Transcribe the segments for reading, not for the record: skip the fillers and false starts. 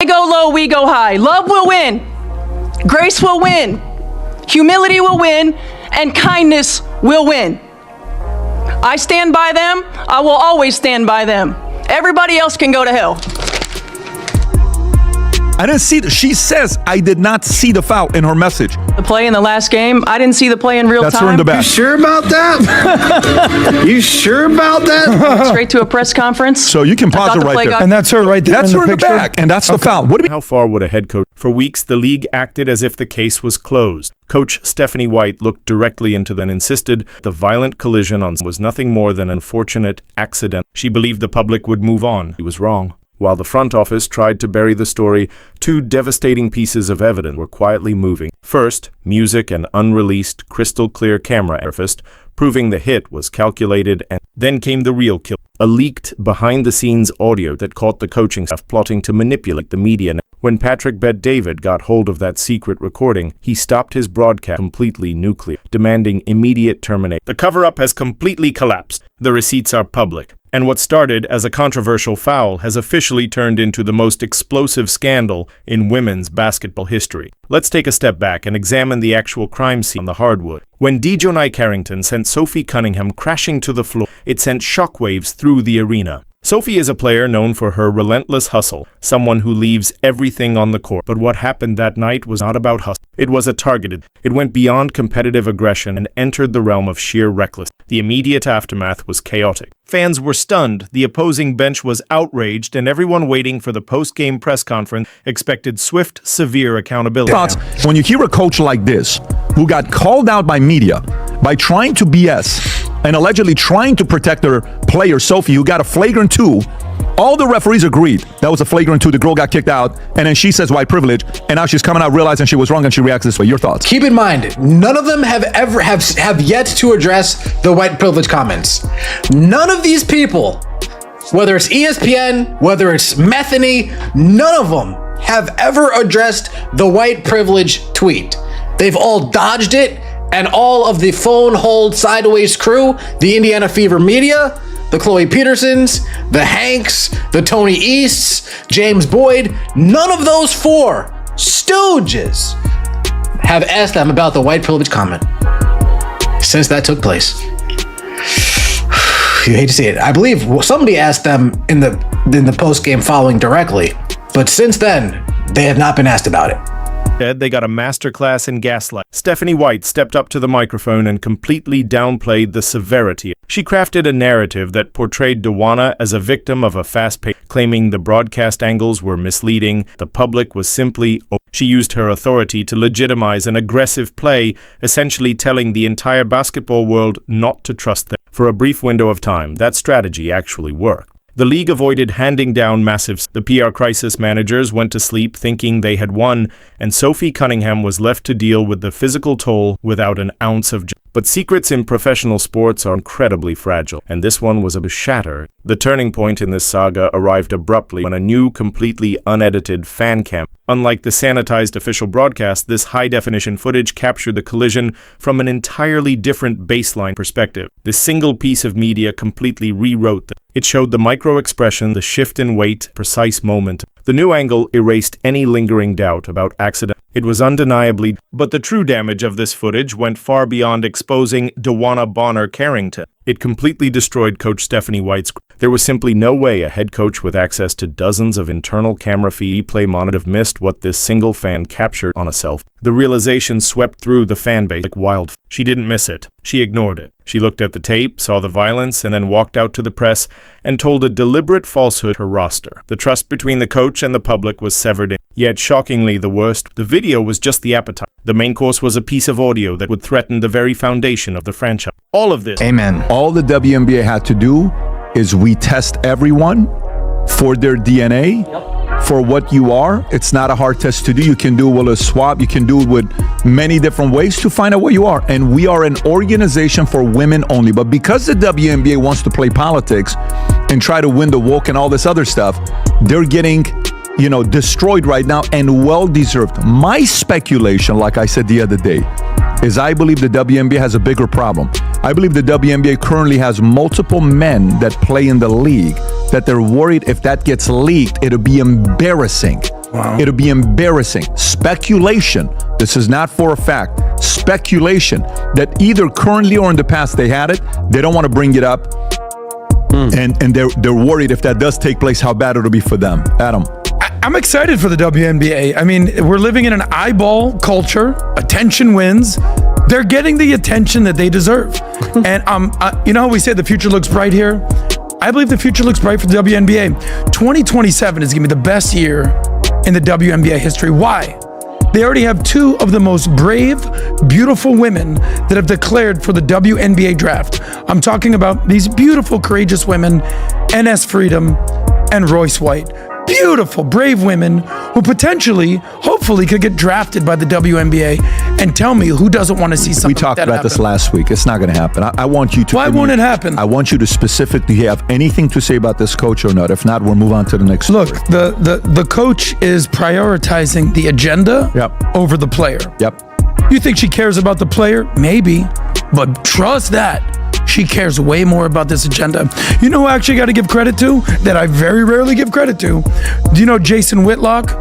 They go low, we go high. Love will win. Grace will win. Humility will win. And kindness will win. I stand by them. I will always stand by them. Everybody else can go to hell. I didn't see she says I did not see the foul in her message. The play in the last game, I didn't see the play in real time. That's her in the back. You sure about that? You sure about that? Straight to a press conference. So you can pause it right there. And that's her right there. That's her in the picture. back, and that's the foul. What do we? How far would a head coach? For weeks, the league acted as if the case was closed. Coach Stephanie White looked directly into them and insisted the violent collision on was nothing more than an unfortunate accident. She believed the public would move on. He was wrong. While the front office tried to bury the story, two devastating pieces of evidence were quietly moving. First, music and unreleased, crystal-clear camera surfaced, proving the hit was calculated, and then came the real kill. A leaked, behind-the-scenes audio that caught the coaching staff plotting to manipulate the media. When Patrick Bet-David got hold of that secret recording, he stopped his broadcast completely nuclear, demanding immediate termination. The cover-up has completely collapsed. The receipts are public. And what started as a controversial foul has officially turned into the most explosive scandal in women's basketball history. Let's take a step back and examine the actual crime scene on the hardwood. When Dejounte Carrington sent Sophie Cunningham crashing to the floor, it sent shockwaves through the arena. Sophie is a player known for her relentless hustle, someone who leaves everything on the court. But what happened that night was not about hustle. It was targeted. It went beyond competitive aggression and entered the realm of sheer recklessness. The immediate aftermath was chaotic. Fans were stunned, the opposing bench was outraged, and everyone waiting for the post-game press conference expected swift, severe accountability. When you hear a coach like this, who got called out by media by trying to BS and allegedly trying to protect their player, Sophie, who got a flagrant 2, all the referees agreed that was a flagrant 2. The girl got kicked out, and then she says white privilege, and now she's coming out realizing she was wrong, and she reacts this way. Your thoughts? Keep in mind, none of them have yet to address the white privilege comments. None of these people, whether it's ESPN, whether it's Metheny, none of them have ever addressed the white privilege tweet. They've all dodged it, and all of the phone hold sideways crew, the Indiana Fever media, the Chloe Petersons, the Hanks, the Tony Easts, James Boyd, none of those four stooges have asked them about the white privilege comment since that took place. You hate to see it. I believe somebody asked them in the post-game following directly, but since then, they have not been asked about it. They got a masterclass in gaslight. Stephanie White stepped up to the microphone and completely downplayed the severity. She crafted a narrative that portrayed DeWanna as a victim of a fast-paced, claiming the broadcast angles were misleading. The public was simply... She used her authority to legitimize an aggressive play, essentially telling the entire basketball world not to trust them. For a brief window of time, that strategy actually worked. The league avoided handing down massive. The PR crisis managers went to sleep thinking they had won, and Sophie Cunningham was left to deal with the physical toll without an ounce of. But secrets in professional sports are incredibly fragile, and this one was a shatter. The turning point in this saga arrived abruptly when a new, completely unedited fan cam. Unlike the sanitized official broadcast, this high-definition footage captured the collision from an entirely different baseline perspective. This single piece of media completely rewrote it showed the micro-expression, the shift in weight, precise moment. The new angle erased any lingering doubt about accident. It was undeniably, but the true damage of this footage went far beyond exposing DeWanna Bonner Carrington. It completely destroyed Coach Stephanie White's. There was simply no way a head coach with access to dozens of internal camera feed play monitor missed what this single fan captured on a cell. The realization swept through the fan base like wildfire. She didn't miss it. She ignored it. She looked at the tape, saw the violence, and then walked out to the press and told a deliberate falsehood her roster. The trust between the coach and the public was severed. Yet, shockingly, the worst, the video was just the appetite. The main course was a piece of audio that would threaten the very foundation of the franchise. All of this. Amen. All the WNBA had to do is we test everyone for their DNA, for what you are. It's not a hard test to do. You can do it with a swab. You can do it with many different ways to find out what you are. And we are an organization for women only. But because the WNBA wants to play politics and try to win the woke and all this other stuff, they're getting, destroyed right now, and well-deserved. My speculation, like I said the other day, is I believe the WNBA has a bigger problem. I believe the WNBA currently has multiple men that play in the league that they're worried if that gets leaked, it'll be embarrassing It'll be embarrassing. Speculation. This is not for a fact. Speculation that either currently or in the past they had it. They don't want to bring it up. And they're worried if that does take place, how bad it'll be for them. Adam. I'm excited for the WNBA. I mean, we're living in an eyeball culture. Attention wins. They're getting the attention that they deserve. And you know how we say the future looks bright here? I believe the future looks bright for the WNBA. 2027 is going to be the best year in the WNBA history. Why? They already have two of the most brave, beautiful women that have declared for the WNBA draft. I'm talking about these beautiful, courageous women, NS Freedom and Royce White. Beautiful, brave women who potentially, hopefully, could get drafted by the WNBA. And tell me, who doesn't want to see something We talked like that about this happen? last week. It's not going to happen. I want you to... Why won't it happen? I want you to specifically have anything to say about this coach or not. If not, we'll move on to the next Look, story. the coach is prioritizing the agenda over the player. You think she cares about the player? Maybe. But trust that. She cares way more about this agenda. You know who I actually got to give credit to that I very rarely give credit to? Do you know Jason Whitlock?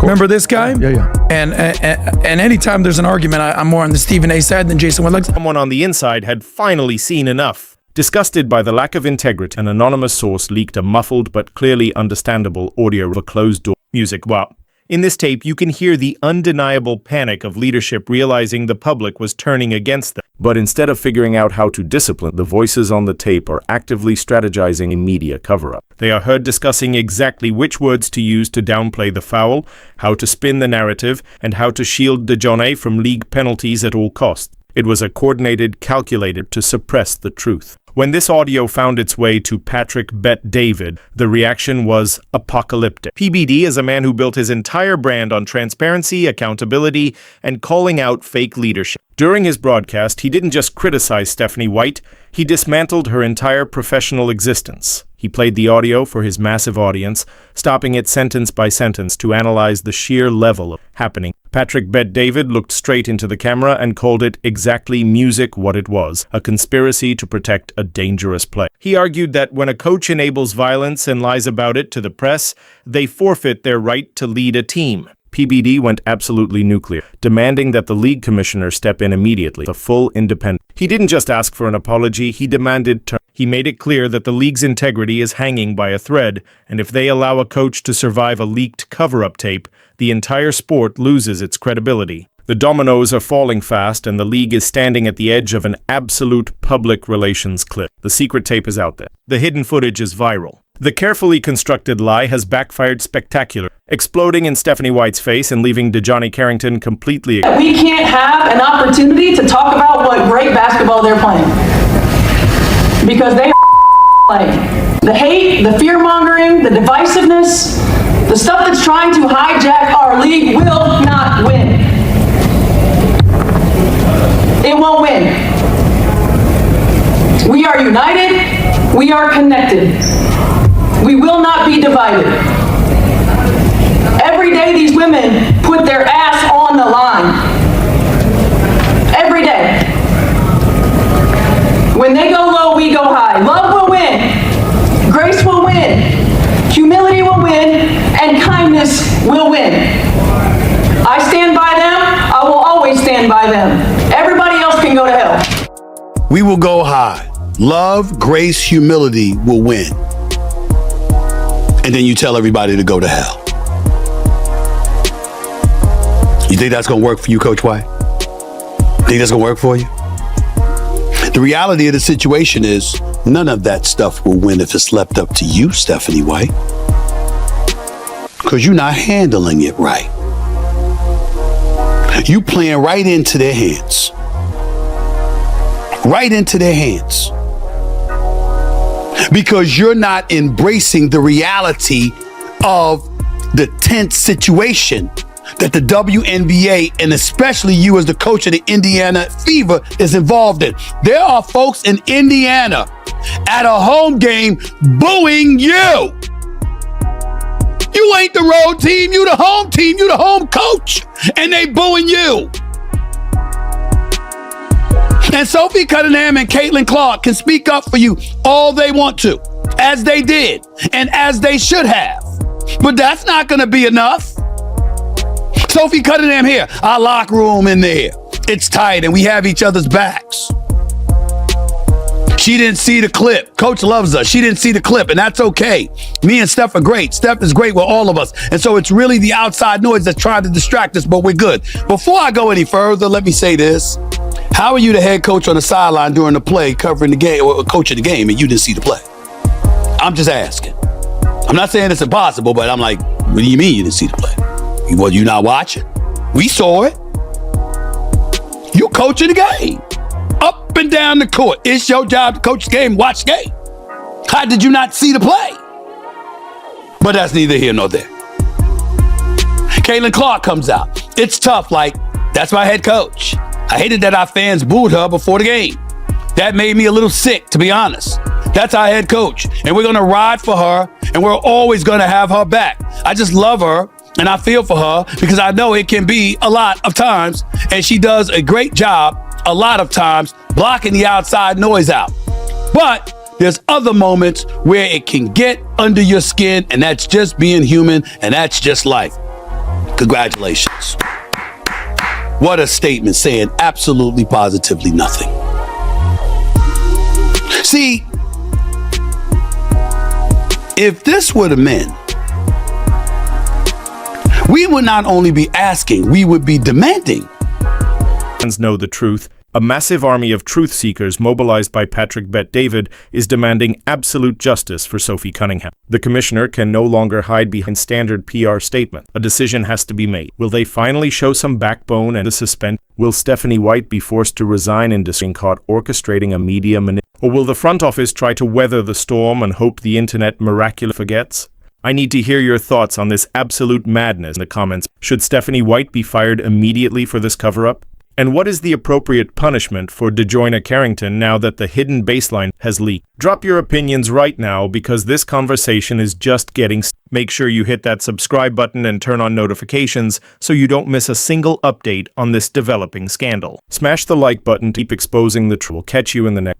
Remember this guy? Yeah. And anytime there's an argument, I'm more on the Stephen A side than Jason Whitlock. Someone on the inside had finally seen enough. Disgusted by the lack of integrity, an anonymous source leaked a muffled but clearly understandable audio of a closed-door music. Wow. In this tape, you can hear the undeniable panic of leadership realizing the public was turning against them. But instead of figuring out how to discipline, the voices on the tape are actively strategizing a media cover-up. They are heard discussing exactly which words to use to downplay the foul, how to spin the narrative, and how to shield DeJohnny from league penalties at all costs. It was a coordinated, calculated to suppress the truth. When this audio found its way to Patrick Bet David, the reaction was apocalyptic. PBD is a man who built his entire brand on transparency, accountability, and calling out fake leadership. During his broadcast, he didn't just criticize Stephanie White, he dismantled her entire professional existence. He played the audio for his massive audience, stopping it sentence by sentence to analyze the sheer level of happening. Patrick Bet David looked straight into the camera and called it exactly music what it was, a conspiracy to protect a dangerous play. He argued that when a coach enables violence and lies about it to the press, they forfeit their right to lead a team. PBD went absolutely nuclear, demanding that the league commissioner step in immediately, a full independent. He didn't just ask for an apology, he demanded terms. He made it clear that the league's integrity is hanging by a thread, and if they allow a coach to survive a leaked cover-up tape, the entire sport loses its credibility. The dominoes are falling fast, and the league is standing at the edge of an absolute public relations cliff. The secret tape is out there. The hidden footage is viral. The carefully constructed lie has backfired spectacular, exploding in Stephanie White's face and leaving DeJohnny Carrington completely... We can't have an opportunity to talk about what great basketball they're playing. Because they are playing. The hate, the fear-mongering, the divisiveness, the stuff that's trying to hijack our league will not win. It won't win. We are united. We are connected. We will not be divided. Every day these women put their ass on the line. Every day. When they go low, we go high. Love will win. Grace will win. Humility will win. And kindness will win. I stand by them. I will always stand by them. Everybody else can go to hell. We will go high. Love, grace, humility will win. And then you tell everybody to go to hell. You think that's going to work for you, Coach White? Think that's going to work for you? The reality of the situation is none of that stuff will win if it's left up to you, Stephanie White. Because you're not handling it right. You playing right into their hands. Right into their hands. Because you're not embracing the reality of the tense situation that the WNBA, and especially you as the coach of the Indiana Fever, is involved in. There are folks in Indiana at a home game booing you. You ain't the road team, you the home team, you the home coach, and they booing you. And Sophie Cunningham and Caitlin Clark can speak up for you all they want to, as they did, and as they should have. But that's not going to be enough. Sophie Cunningham here. Our locker room in there. It's tight and we have each other's backs. She didn't see the clip. Coach loves us. She didn't see the clip, and that's okay. Me and Steph are great. Steph is great with all of us. And so it's really the outside noise that's trying to distract us, but we're good. Before I go any further, let me say this. How are you the head coach on the sideline during the play, covering the game, or coaching the game, and you didn't see the play? I'm just asking. I'm not saying it's impossible, but I'm like, what do you mean you didn't see the play? Well, you not watching? We saw it. You coaching the game. Up and down the court. It's your job to coach the game, watch the game. How did you not see the play? But that's neither here nor there. Caitlin Clark comes out. It's tough, like, that's my head coach. I hated that our fans booed her before the game. That made me a little sick, to be honest. That's our head coach, and we're gonna ride for her, and we're always gonna have her back. I just love her, and I feel for her because I know it can be a lot of times, and she does a great job a lot of times blocking the outside noise out. But there's other moments where it can get under your skin, and that's just being human, and that's just life. Congratulations. What a statement, saying absolutely positively nothing. See, if this were the men, we would not only be asking, we would be demanding. Know the truth. A massive army of truth seekers mobilized by Patrick Bet-David is demanding absolute justice for Sophie Cunningham. The commissioner can no longer hide behind standard PR statement. A decision has to be made. Will they finally show some backbone and suspend? Will Stephanie White be forced to resign and being caught orchestrating a media manipulation? Or will the front office try to weather the storm and hope the internet miraculously forgets? I need to hear your thoughts on this absolute madness in the comments. Should Stephanie White be fired immediately for this cover-up? And what is the appropriate punishment for DeJoyna Carrington now that the hidden baseline has leaked? Drop your opinions right now because this conversation is just getting started. Make sure you hit that subscribe button and turn on notifications so you don't miss a single update on this developing scandal. Smash the like button to keep exposing the truth. We'll catch you in the next.